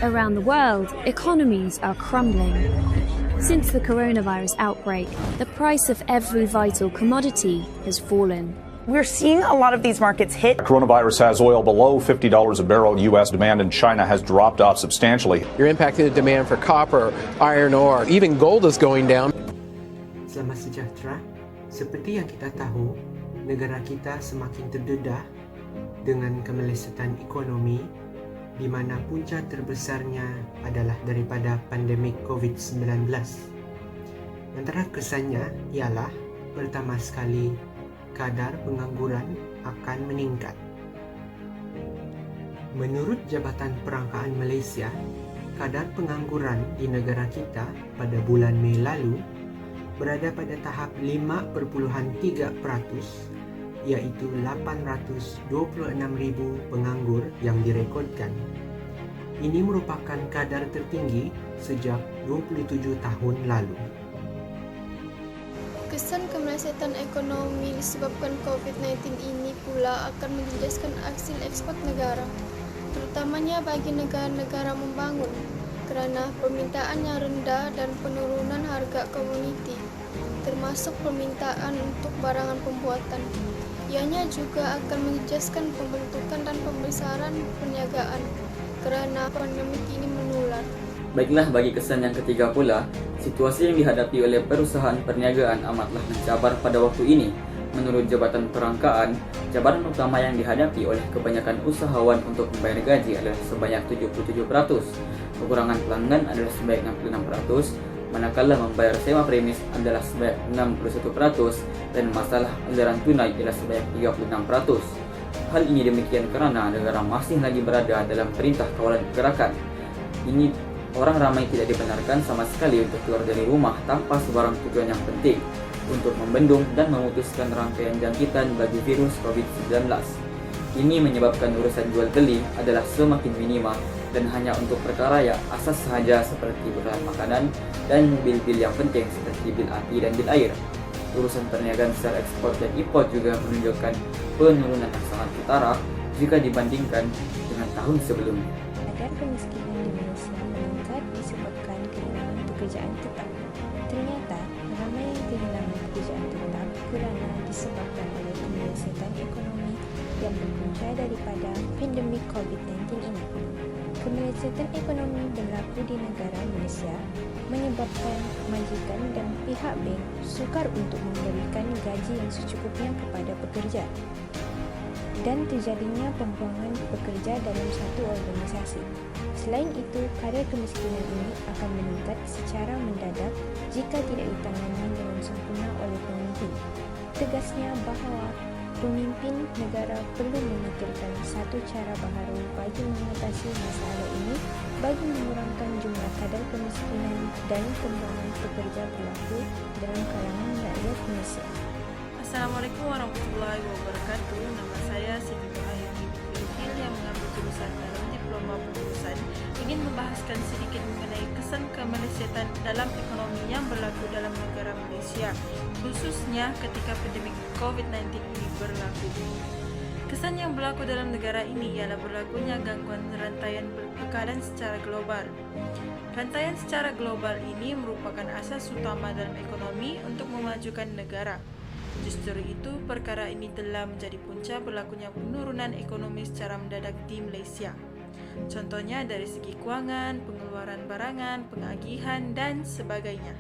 Around the world, economies are crumbling. Since the coronavirus outbreak, the price of every vital commodity has fallen. We're seeing a lot of these markets hit. Coronavirus has oil below $50 a barrel. U.S. demand in China has dropped off substantially. You're impacting the demand for copper, iron ore, even gold is going down. Selamat sejahtera. Seperti yang kita tahu, negara kita semakin terdedah dengan kemelesetan ekonomi, di mana punca terbesarnya adalah daripada pandemik COVID-19. Antara kesannya ialah pertama sekali kadar pengangguran akan meningkat. Menurut Jabatan Perangkaan Malaysia, kadar pengangguran di negara kita pada bulan Mei lalu berada pada tahap 5.3%, iaitu 826,000 penganggur yang direkodkan. Ini merupakan kadar tertinggi sejak 27 tahun lalu. Kesan kemelesetan ekonomi disebabkan COVID-19 ini pula akan menjejaskan hasil ekspor negara, terutamanya bagi negara-negara membangun, kerana permintaan yang rendah dan penurunan harga komoditi, termasuk permintaan untuk barangan pembuatan. Ianya juga akan menjejaskan pembentukan dan pembesaran perniagaan, kerana pandemik ini menular. Baiklah, bagi kesan yang ketiga pula, situasi yang dihadapi oleh perusahaan perniagaan amatlah mencabar pada waktu ini. Menurut Jabatan Perangkaan, cabaran utama yang dihadapi oleh kebanyakan usahawan untuk membayar gaji adalah sebanyak 77%, kekurangan pelanggan adalah sebanyak 66%, manakala membayar sewa premis adalah sebanyak 61%, dan masalah aliran tunai adalah sebanyak 36%. Hal ini demikian kerana negara masih lagi berada dalam perintah kawalan pergerakan. Ini orang ramai tidak dibenarkan sama sekali untuk keluar dari rumah tanpa sebarang tujuan yang penting untuk membendung dan memutuskan rangkaian jangkitan bagi virus COVID-19. Ini menyebabkan urusan jual beli adalah semakin minima dan hanya untuk perkara yang asas sahaja seperti bahan makanan dan bil-bil yang penting seperti bil api dan bil air. Urusan perniagaan secara ekspor dan import juga menunjukkan penurunan yang sangat ketara jika dibandingkan dengan tahun sebelumnya. Kadar kemiskinan di Malaysia meningkat disebabkan kehilangan pekerjaan tetap. Ternyata, ramai yang kehilangan pekerjaan tetap kerana disebabkan oleh kemelesetan ekonomi yang berpunca daripada pandemik COVID-19 ini. Kemelesetan ekonomi berlaku di negara Malaysia menyebabkan majikan dan pihak bank sukar untuk memberikan gaji yang secukupnya kepada pekerja dan terjadinya pembuangan pekerja dalam satu organisasi. Selain itu, kadar kemiskinan ini akan meningkat secara mendadak jika tidak ditangani dengan sempurna oleh pemimpin. Tegasnya bahawa pemimpin negara perlu memikirkan satu cara baharu bagi mengatasi masalah ini bagi mengurangkan jumlah kadar kemiskinan dan pembuangan pekerja berlaku dalam kalangan rakyat Malaysia. Assalamualaikum warahmatullahi wabarakatuh. Nama saya Siti Nurhayati Bilkil yang mengambil jurusan dalam Diploma Pengurusan. Ingin membahaskan sedikit mengenai kesan kemelesetan dalam ekonomi yang berlaku dalam negara Malaysia, khususnya ketika pandemik COVID-19 ini berlaku. Kesan yang berlaku dalam negara ini ialah berlakunya gangguan rantaian bekalan secara global. Rantaian secara global ini merupakan asas utama dalam ekonomi untuk memajukan negara. Justru itu, perkara ini telah menjadi punca berlakunya penurunan ekonomi secara mendadak di Malaysia. Contohnya dari segi kewangan, pengeluaran barangan, pengagihan dan sebagainya.